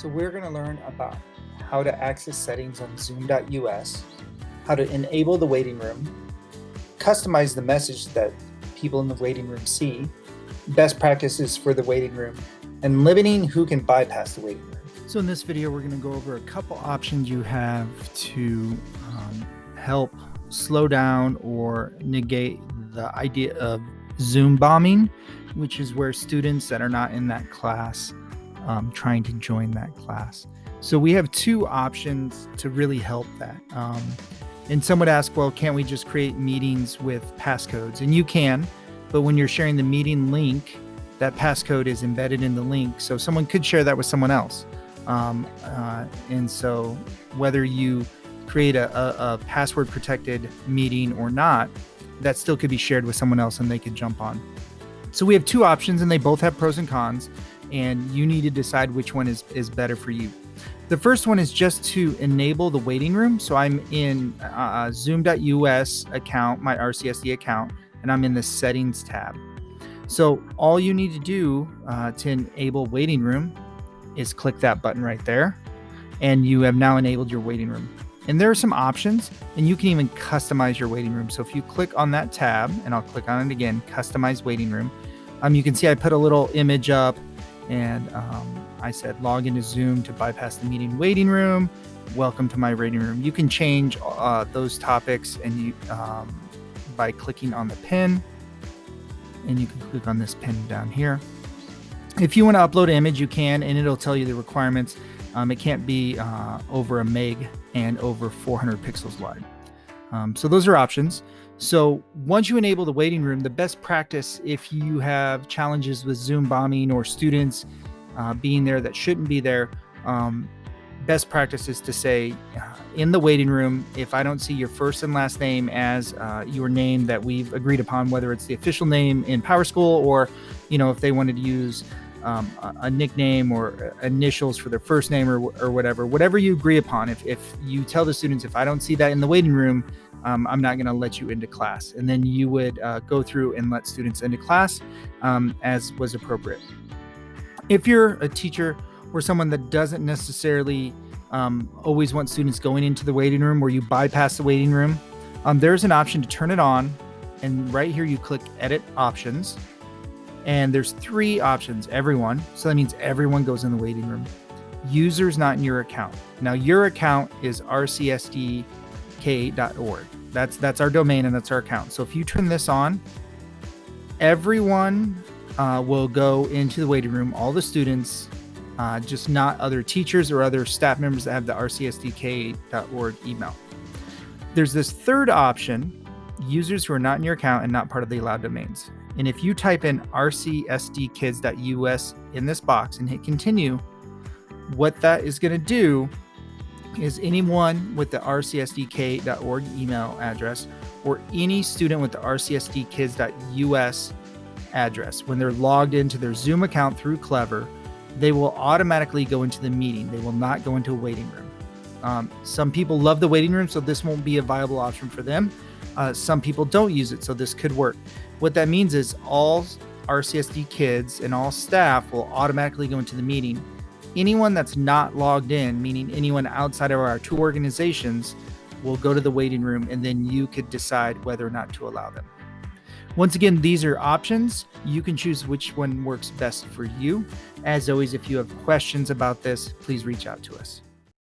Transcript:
So we're going to learn about how to access settings on Zoom.us, how to enable the waiting room, customize the message that people in the waiting room see, best practices for the waiting room, and limiting who can bypass the waiting room. So in this video, we're going to go over a couple options you have to help slow down or negate the idea of Zoom bombing, which is where students that are not in that class trying to join that class. So we have two options to really help that. And some would ask, well, can't we just create meetings with passcodes? And you can, but when you're sharing the meeting link, that passcode is embedded in the link. So someone could share that with someone else. And so whether you create a password protected meeting or not, that still could be shared with someone else and they could jump on. So we have two options and they both have pros and cons, and you need to decide which one is better for you. The first one is just to enable the waiting room. So I'm in Zoom.us account, my RCSD account, and I'm in the settings tab. So all you need to do to enable waiting room is click that button right there, and you have now enabled your waiting room. And there are some options, and you can even customize your waiting room. So if you click on that tab, and I'll click on it again, customize waiting room, you can see I put a little image up, and I said log into Zoom to bypass the meeting waiting room. Welcome to my waiting room. You can change those topics and you by clicking on the pin, and you can click on this pin down here. If you want to upload an image, you can, and it'll tell you the requirements. It can't be over a meg and over 400 pixels wide. So those are options. So once you enable the waiting room, the best practice if you have challenges with Zoom bombing or students being there that shouldn't be there, best practice is to say in the waiting room, if I don't see your first and last name as your name that we've agreed upon, whether it's the official name in PowerSchool or, if they wanted to use a nickname or initials for their first name or whatever you agree upon. If you tell the students, if I don't see that in the waiting room, I'm not going to let you into class. And then you would go through and let students into class as was appropriate. If you're a teacher or someone that doesn't necessarily always want students going into the waiting room, where you bypass the waiting room, there's an option to turn it on. And right here, you click Edit Options. And there's three options, everyone. So that means everyone goes in the waiting room. Users not in your account. Now your account is rcsdk.org. That's our domain and that's our account. So if you turn this on, everyone will go into the waiting room, all the students, just not other teachers or other staff members that have the rcsdk.org email. There's this third option, users who are not in your account and not part of the allowed domains. And if you type in rcsdkids.us in this box and hit continue, what that is going to do is anyone with the rcsdk.org email address or any student with the rcsdkids.us address, when they're logged into their Zoom account through Clever, they will automatically go into the meeting. They will not go into a waiting room. Some people love the waiting room, so this won't be a viable option for them. Some people don't use it, so this could work. What that means is all RCSD kids and all staff will automatically go into the meeting. Anyone that's not logged in, meaning anyone outside of our two organizations, will go to the waiting room, and then you could decide whether or not to allow them. Once again, these are options. You can choose which one works best for you. As always, if you have questions about this, please reach out to us.